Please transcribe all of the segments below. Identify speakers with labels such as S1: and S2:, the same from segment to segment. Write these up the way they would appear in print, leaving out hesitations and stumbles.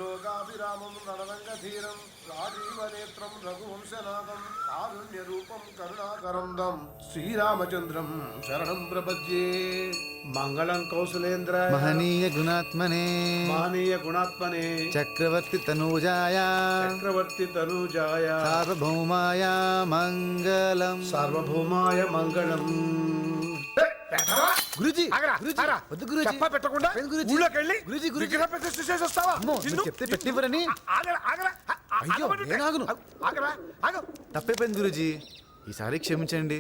S1: లోకాభిరామం నడరంగధీరం రాజీవనేత్రం రఘువంశనాథం కారుణ్యరూపం కరుణాకరందం శ్రీరామచంద్రం శరణం ప్రపద్యే. మంగళం కౌసలేంద్రాయ
S2: మహనీయ గుణాత్మనే చక్రవర్తి తనూజాయ సార్వభౌమాయ మంగళం గురుజీ వద్దు గురుజీ
S1: చెప్ప పెట్టకుండా ఊళ్ళోకి వెళ్ళి విగ్రహ ప్రతిష్ఠ చేసి వస్తావా?
S2: చెప్తే పెట్టివ్వరని. అయ్యో నేనాగను. తప్పైపోయింది గురుజీ, ఈసారి క్షమించండి.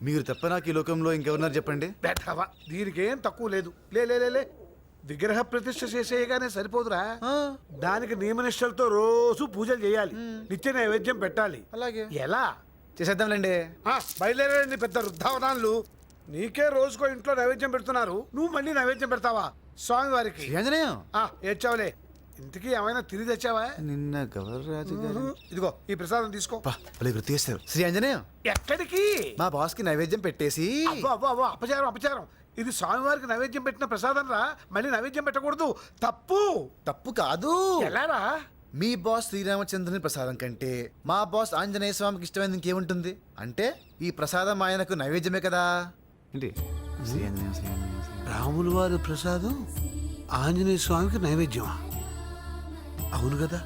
S2: మీరు తప్ప నాకు ఈ లోకంలో ఇంకెవరున్నారు చెప్పండి.
S1: పెట్టవా, దీనికేం తక్కువ లేదు. లే విగ్రహ ప్రతిష్ఠ చేసేయగానే సరిపోదురా, దానికి నియమనిష్టలతో రోజు పూజలు చేయాలి, నిత్య నైవేద్యం పెట్టాలి.
S2: అలాగే
S1: ఎలా
S2: చేసేద్దాంలేండి.
S1: బయలుదేరండి పెద్ద వృద్ధావనాలు. నీకే రోజుకో ఇంట్లో నైవేద్యం పెడుతున్నారు, నువ్వు మళ్ళీ నైవేద్యం పెడతావా స్వామి వారికి? ఏడ్చావులే. ఇంతకీ ఏమైనా తిరిగి తెచ్చావా?
S2: నిన్న గవర్రాజు గారు
S1: ఇదిగో ఈ ప్రసాదం తీసుకో.
S2: గుర్తు చేస్తారు. శ్రీ ఆంజనేయం
S1: ఎక్కడికి?
S2: మా బాస్ కి నైవేద్యం పెట్టేసి.
S1: అపచారం. ఇది స్వామివారికి నైవేద్యం పెట్టిన ప్రసాదం రా, మళ్ళీ నైవేద్యం పెట్టకూడదు.
S2: తప్పు కాదు.
S1: ఎలారా?
S2: మీ బాస్ శ్రీరామచంద్రుని ప్రసాదం కంటే మా బాస్ ఆంజనేయ స్వామికి ఇష్టమైనది ఇంకేముంటుంది? అంటే ఈ ప్రసాదం ఆయనకు నైవేద్యమే కదా. ఏంటి
S1: రాములు వారి ప్రసాదం ఆంజనేయ స్వామికి నైవేద్యమా? అవును కదా.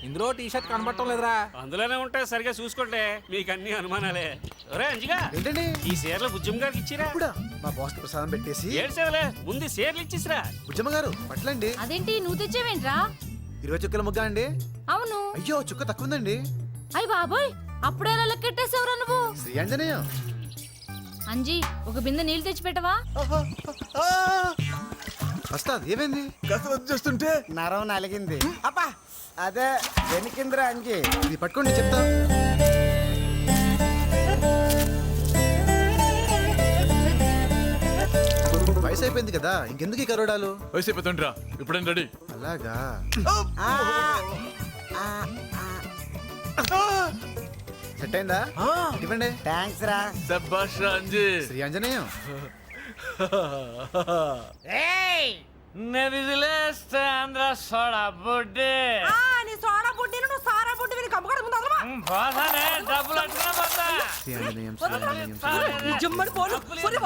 S3: ఇందులో టీ షర్ట్ కనబడటం లేదురా.
S4: అందులోనే ఉంటాయి, సరిగా చూసుకోండి, మీకు అన్ని అనుమానాలే. ఒరే అంజిగా,
S2: ఏంటండి
S4: ఈ చీరలు బుజ్జమ్మ గారికి ఇచ్చిరా?
S2: మా బాస్ కి ప్రసాదం పెట్టేసి
S4: ఏడ్చేవలే, ముందు చీరలు ఇచ్చిరా.
S2: బుజ్జమ్మ గారు పట్లండి.
S5: అదేంటి నువ్వు తెచ్చావేంట్రా?
S2: 20 చుక్కల ముగ్గ అండి.
S5: అవును.
S2: అయ్యో చుక్క తక్కువ ఉందండి.
S5: అయ్య బాబోయ్, అప్పుడే ఎలా లెక్కెట్టేసావురా నువ్వు?
S2: శ్రీ ఆంజనేయం
S5: అంజీ, ఒక బిందె నీళ్ళు తెచ్చి పెట్టవా?
S2: వస్తాది. ఏమైంది?
S6: కసరత్తు చేస్తుంటే
S2: నరం నలిగింది.
S6: అబ్బా అదే వెనికిందిరా అంజీ.
S2: ఇది పట్టుకోండి చెప్తా. వయసు అయిపోయింది కదా, ఇంకెందుకు ఈ కరోడాలు?
S6: వయసు అయిపోతుండ్రా, ఇప్పుడేం రెడీ.
S2: అలాగా సెట్ అయిందా? ఇవ్వండి.
S6: థ్యాంక్స్ రా. శభాష్ రా అంజీ.
S2: శ్రీ ఆంజనేయం
S3: ఆంధ్ర సోడా బుడ్డి డబ్బులు
S2: శ్రీ ఆంజనేయం శ్రీ ఆంజనేయం శ్రీ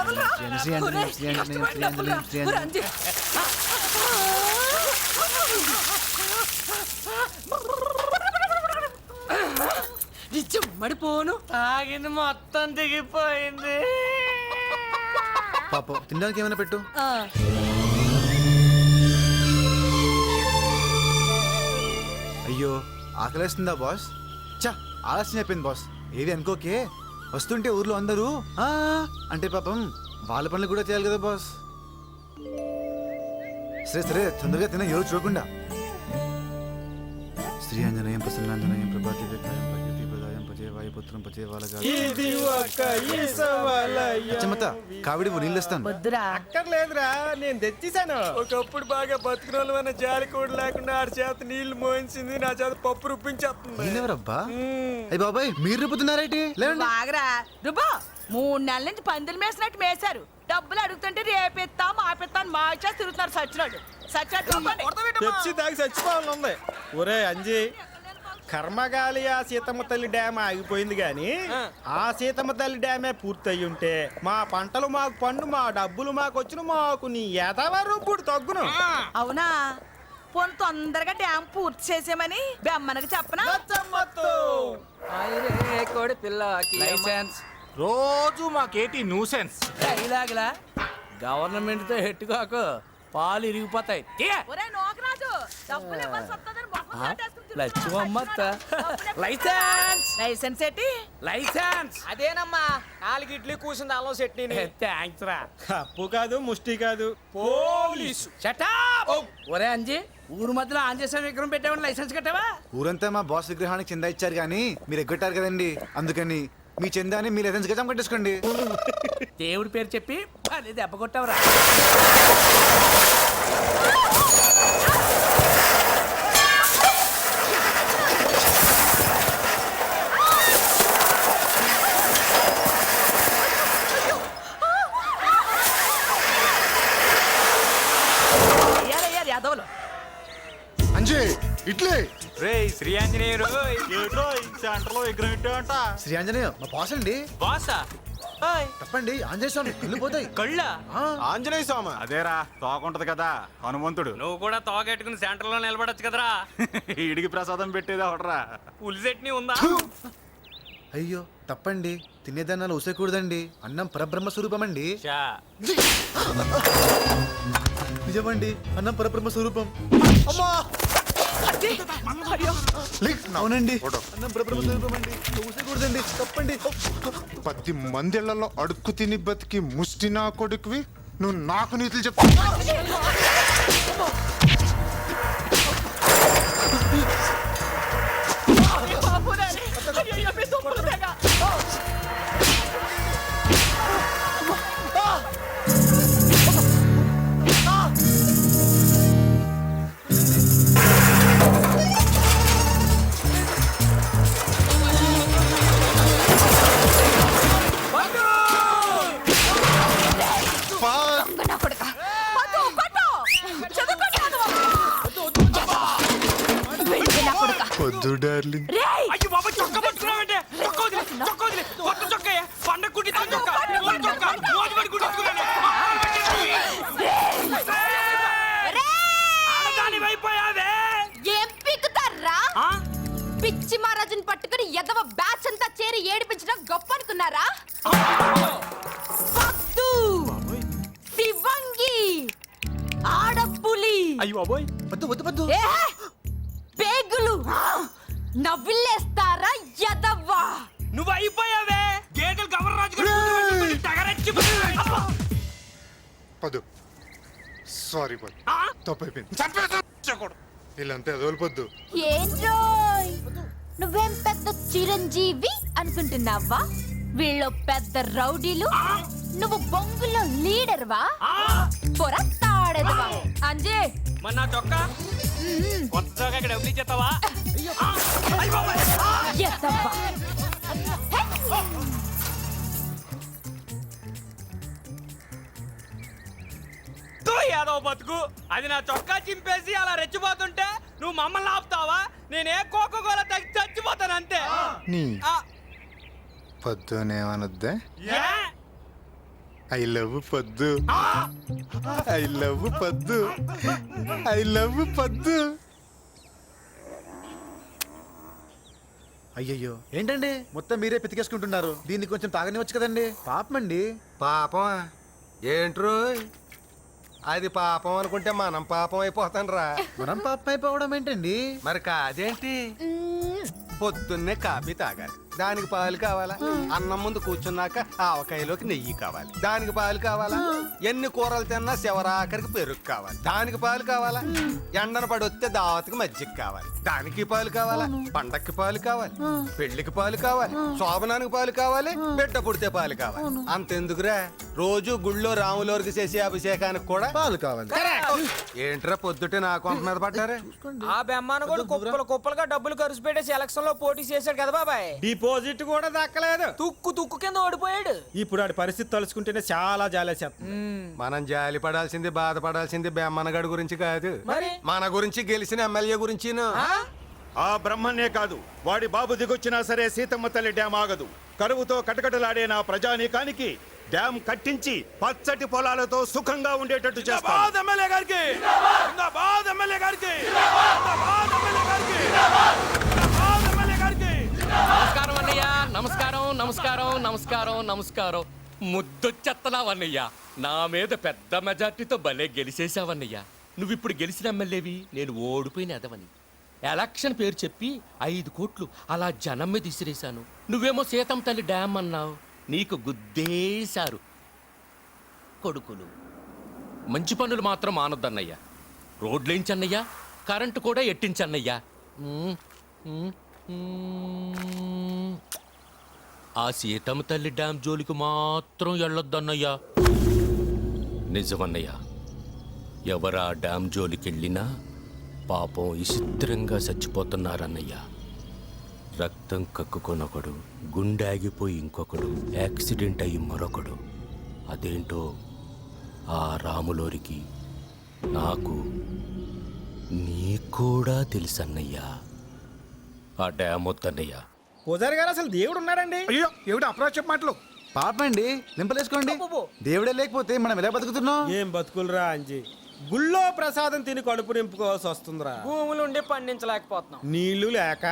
S2: ఆంజనేయం శ్రీ ఆంజనేయం శ్రీ ఆంజనేయం.
S3: మడిపోను తాగింది మొత్తం దిగిపోయింది.
S2: పాపం తినడానికి ఏమైనా పెట్టు. అయ్యో ఆకలేస్తుందా బాస్? చా ఆలస్యం అయిపోయింది బాస్. ఏవి అనుకోకే, వస్తుంటే ఊర్లో అందరూ అంటే పాపం వాళ్ళ పనులు కూడా చేయాలి కదా బాస్. సరే తొందరగా తిన, ఎవరు చూడకుండా. శ్రీ ఆంజనేయం ప్రసన్నాంజనేయం ప్రభాతి విగ్రహం ప్రకృతి ప్రదాయం పచే వాయుపుత్రం పచే వాళ్ళ కావిడి నీళ్ళు ఇస్తాను.
S6: అక్కర్లేదురా, నేను తెచ్చేసాను. ఒకప్పుడు బాగా బతుకున్న వాళ్ళ జాలి కూడా లేకుండా ఆడి చేత నీళ్లు మోయించింది, నా చేత పప్పు రుప్పించేస్తుంది.
S2: నేనెవరబ్బా? అయ్యి బాబాయ్, మీరు రుబ్బుతున్నారేంటి?
S7: బాగరా రుబ్బా. 3 నెలల నుంచి పందులు మేసినట్టు మేసారు. డబ్బులు అడుగుతుంటే రేపెత్తాం ఆపెత్తాను మా చేసి తిరుగుతున్నారు. సచ్చినాడు
S6: తెచ్చి దాకా చచ్చిపోవాలని ఉంది. ఒరే అంజీ, కర్మగాలి ఆ సీతమ్మ తల్లి డ్యామ్ ఆగిపోయింది గాని ఆ సీతమ్మ తల్లి డ్యామే పూర్తయి ఉంటే మా పంటలు మాకు పండు, మా డబ్బులు మాకు వచ్చును, మాకు నీ ఎదవరూపుడు తగ్గును.
S7: అవునా? పోను తొందరగా డ్యామ్ పూర్తి చేసామని బెమ్మనకు చెప్పనా?
S3: లైసెన్స్ రోజు మాకేటి న్యూసెన్స్. ఇలాగలా గవర్నమెంట్ తో హెట్ కాకు, పాలు ఇరిగిపోతాయి.
S7: లైసెన్స్ ఏంటి?
S3: లైసెన్స్
S8: అదేనమ్మా, 4 ఇడ్లీ కూసింది అల్లం చట్నీ.
S3: థ్యాంక్స్ రా.
S6: అప్పు కాదు, ముష్టి కాదు, పోలీసు.
S3: ఒరే అంజీ, ఊరు మధ్యలో ఆంజనేయ విగ్రహం పెట్టామని లైసెన్స్ కట్టావా?
S2: ఊరంతా మా బాస్ విగ్రహానికి చందా ఇచ్చారు కానీ మీరు ఎగ్గొట్టారు కదండి, అందుకని మీ చందాని మీ లైసెన్స్ గజం కట్టేసుకోండి.
S3: దేవుడి పేరు చెప్పి దెబ్బ కొట్టావరా.
S7: ఎదవలు
S9: అంజీ ఇడ్లీ
S4: రే శ్రీ ఆంజనేయులు
S6: సెంటర్ లో విగ్రహం పెట్టావంట.
S2: శ్రీ ఆంజనేయ మా బాస్ అండి.
S4: బాసా
S2: తప్పండి, ఆంజనేయ స్వామి కళ్ళు పోతాయి.
S4: కళ్ళ
S6: ఆంజనేయ స్వామి
S9: అదేరా తోకుంటది కదా హనుమంతుడు.
S4: నువ్వు కూడా తోకెట్టుకుని సెంటర్ లో నిలబడొచ్చు కదరా.
S9: ఇడికి ప్రసాదం పెట్టేది అవడరా.
S4: పులి చట్నీ ఉందా?
S2: అయ్యో తప్పండి, తినేదన్నాలు ఊసేకూడదండి. అన్నం పరబ్రహ్మ స్వరూపం అండి.
S4: చా.
S2: నిజమండి, అన్నం పరబ్రహ్మ స్వరూపం. అవునండి, అన్నం పరబ్రహ్మ స్వరూపం అండి. ఊసేకూడదండి, తప్పండి.
S9: 10 మందిళ్లలో అడుక్కు తిని బతికి ముష్టి నా కొడుకువి నువ్వు నాకు నీతులు చెప్తా. వద్దు డార్లింగ్.
S4: అయ్యో బాబా, చొక్కా పట్టుకున్నావంటే? చొక్కా వదిలే, చొక్కా వదిలే. కొత్త చొక్కాయే, పండగ కుట్టించిన చొక్కా. ఓల్డ్ చొక్కా, మోజుపడి కుట్టించుకున్నాను. ఆడదాని అయిపోయావే.
S5: ఏం పీకుతారా? పిచ్చి మహారాజుని పట్టుకుని ఎదవ బ్యాచ్ అంతా చేరి ఏడిపించడం గొప్ప అనుకున్నారా? వద్దు. శివంగి ఆడపులి.
S6: అయ్యో బాబోయ్,
S2: వద్దు వద్దు వద్దు.
S5: ఏ పేగులు నవ్విల్లేస్తారా ఎదవ్వా?
S4: నువ్వు అయిపోయావే. గేదెలు గవర్రాజు గారు తగరచ్చి
S9: పదు సారీ పదు, తప్పైపోయింది. వీళ్ళంతా ఎదవలిపోద్దు.
S5: ఏంట్రోయ్, నువ్వేం పెద్ద చిరంజీవి అనుకుంటున్నావా? వీళ్ళు పెద్ద రౌడీలు, నువ్వు బొంగులో లీడర్వా? పొర తాడేదవా? అంజే
S4: మన నా చొక్కా కొత్త చొక్కా ఇక్కడ ఎవరి చేస్తావా?
S5: ఎదవ్వా.
S4: ఏదో బతుకు. అది నా చొక్కా చింపేసి అలా రెచ్చిపోతుంటే నువ్వు మమ్మల్ని ఆపుతావా? నేనే కోకోకోలా తగ్గి చచ్చిపోతాను అంతే.
S9: నీ
S4: ఆ,
S9: పద్దు అనేమనొద్దే.
S4: ఏ?
S9: ఐ లవ్ పద్దు, ఐ లవ్ పద్దు, ఐ లవ్ పద్దు.
S2: అయ్యయ్యో ఏంటండి, మొత్తం మీరే పితికేసుకుంటున్నారు. దీన్ని కొంచెం తాగనివచ్చు కదండి. పాపమండి.
S10: పాపం ఏంట్రో అది పాపం అనుకుంటే మనం పాపం అయిపోతాం రా.
S2: మనం పాపం అయిపోవడం ఏంటండి?
S10: మరి కాదేంటి, పొద్దున్నే కాఫీ తాగాలి, దానికి పాలు కావాలా? అన్నం ముందు కూర్చున్నాక ఆవకాయలోకి నెయ్యి కావాలి, దానికి పాలు కావాలా? ఎన్ని కూరలు తిన్నా శివరాఖరికి పెరుగు కావాలి, దానికి పాలు కావాలా? ఎండన పడి వస్తే దావతికి మజ్జిగ కావాలి, దానికి పాలు కావాలా? పండక్కి పాలు కావాలి, పెళ్లికి పాలు కావాలి, శోభనానికి పాలు కావాలి, బిడ్డ పుడితే పాలు కావాలి. అంతెందుకురా, రోజు గుళ్ళో రాములోరికి చేసే అభిషేకానికి కూడా
S2: పాలు కావాలి.
S10: ఏంట్రా పొద్దుటే నా కొంప మీద పడ్డారే?
S8: ఆ బెమ్మాన కూడా కుప్పలు కుప్పలుగా డబ్బులు ఖర్చు పెట్టేసి ఎలక్షన్ లో పోటీ చేశాడు కదా బాబాయ్.
S6: డిపాజిట్ కూడా దక్కలేదు.
S8: తుక్కు తుక్కు కింద ఓడిపోయాడు.
S6: ఇప్పుడు ఆడి పరిస్థితి తలుచుకుంటేనే చాలా జాలేసేస్తుంది.
S10: మనం జాలి పడాల్సింది బాధపడాల్సింది బెమ్మనగడు గురించి కాదు,
S8: మరి?
S10: మన గురించి గెలిచిన ఎమ్మెల్యే గురించి.
S11: ఆ బ్రహ్మణ్యే కాదు, వాడి బాబు దిగొచ్చినా సరే సీతమ్మ తల్లి డ్యామ్ ఆగదు. కరువుతో కటకటలాడే నా ప్రజానీకానికి డ్యామ్ కట్టించి పచ్చటి పొలాలతో సుఖంగా ఉండేటట్టు చేస్తాను.
S4: నమస్కారం అన్నయ్య. నమస్కారం నమస్కారం నమస్కారం నమస్కారం. ముద్దొచ్చెత్తనావన్నయ్య. నా మీద పెద్ద మెజార్టీతో భలే గెలిచేసావన్నయ్య. నువ్విప్పుడు గెలిచిన ఎమ్మెల్యేవి, నేను ఓడిపోయిన ఎదవని. ఎలక్షన్ పేరు చెప్పి 5 కోట్లు అలా జనం మీద ఇసిరేశాను. నువ్వేమో సీతమ్మ తల్లి డ్యామ్ అన్నావు. నీకు గుద్దేశారు కొడుకులు. మంచి పనులు మాత్రం మానొద్దన్నయ్య. రోడ్లేంచన్నయ్యా, కరెంటు కూడా ఎట్టించన్నయ్యా. ఆ సీతమ్మ తల్లి డ్యామ్ జోలికి మాత్రం వెళ్ళొద్దన్నయ్యా. నిజమన్నయ్యా, ఎవరా డ్యామ్ జోలికెళ్ళినా పాపం విచిత్రంగా చచ్చిపోతున్నారన్నయ్యా. రక్తం కక్కుకొనొకడు, గుండె ఆగిపోయి ఇంకొకడు, యాక్సిడెంట్ అయ్యి మరొకడు. అదేంటో ఆ రాములోరికి నాకు కూడా తెలుసన్నయ్యా ఆ డ్యామ్ వద్దన్నయ్యా.
S6: పూజారి గారు అసలు దేవుడు ఉన్నాడండి?
S1: అయ్యో ఏమిటి అప్రాచ్యం మాటలు?
S2: పాపండి నింపలేసుకోండి. దేవుడే లేకపోతే మనం ఎలా బతుకుతున్నాం?
S6: ఏం బతుకులరా అంజీ, గుళ్ళో ప్రసాదం తిని కడుపు నింపుకోవాల్సి వస్తుందిరా.
S8: భూములుండి పండించలేకపోతున్నాం,
S6: నీళ్లు లేక,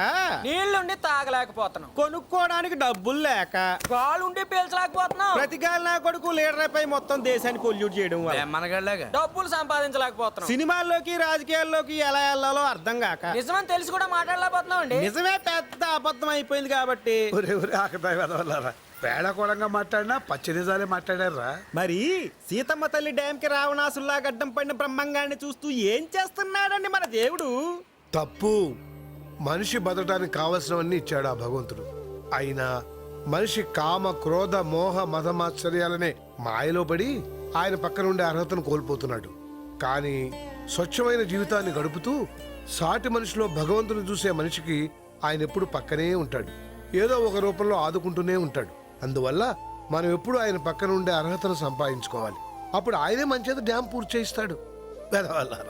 S8: నీళ్లుండి తాగలేకపోతున్నాం,
S6: కొనుక్కోడానికి డబ్బులు లేక,
S8: గాలుండి పీల్చలేకపోతున్నాం,
S6: ప్రతి గాలి నా కొడుకు లీడర్ పై మొత్తం దేశాన్ని పొల్యూట్ చేయడం వల్ల
S3: మనగడలాగా
S8: డబ్బులు సంపాదించలేకపోతున్నాం,
S6: సినిమాల్లోకి రాజకీయాల్లోకి ఎలా వెళ్ళాలో అర్థం కాక,
S8: నిజమని తెలిసి కూడా మాట్లాడలేకపోతున్నాం అండి.
S6: నిజమే పెద్ద అబద్ధం అయిపోయింది కాబట్టి.
S1: ఒరే ఒరే ఆకతాయి వెదవల్లారా, పేడకోళంగా మాట్లాడినా పచ్చి నిజాలే మాట్లాడారా?
S6: మరి సీతమ్మ తల్లి డ్యామ్ కి రావణాసుల్లా గడ్డం పడిన బ్రహ్మంగాన్ని చూస్తూ ఏం చేస్తున్నాడండి మన దేవుడు?
S1: తప్పు. మనిషి బతకడానికి కావలసినవన్నీ ఇచ్చాడు ఆ భగవంతుడు. అయినా మనిషి కామ క్రోధ మోహ మదమాశ్చర్యాలనే మాయలో పడి ఆయన పక్కన ఉండే అర్హతను కోల్పోతున్నాడు. కానీ స్వచ్ఛమైన జీవితాన్ని గడుపుతూ సాటి మనిషిలో భగవంతుని చూసే మనిషికి ఆయన ఎప్పుడు పక్కనే ఉంటాడు, ఏదో ఒక రూపంలో ఆదుకుంటూనే ఉంటాడు. అందువల్ల మనం ఎప్పుడు ఆయన పక్కన ఉండే అర్హతను సంపాదించుకోవాలి. అప్పుడు ఆయనే మంచిది డ్యామ్ పూర్తి చేయిస్తాడు.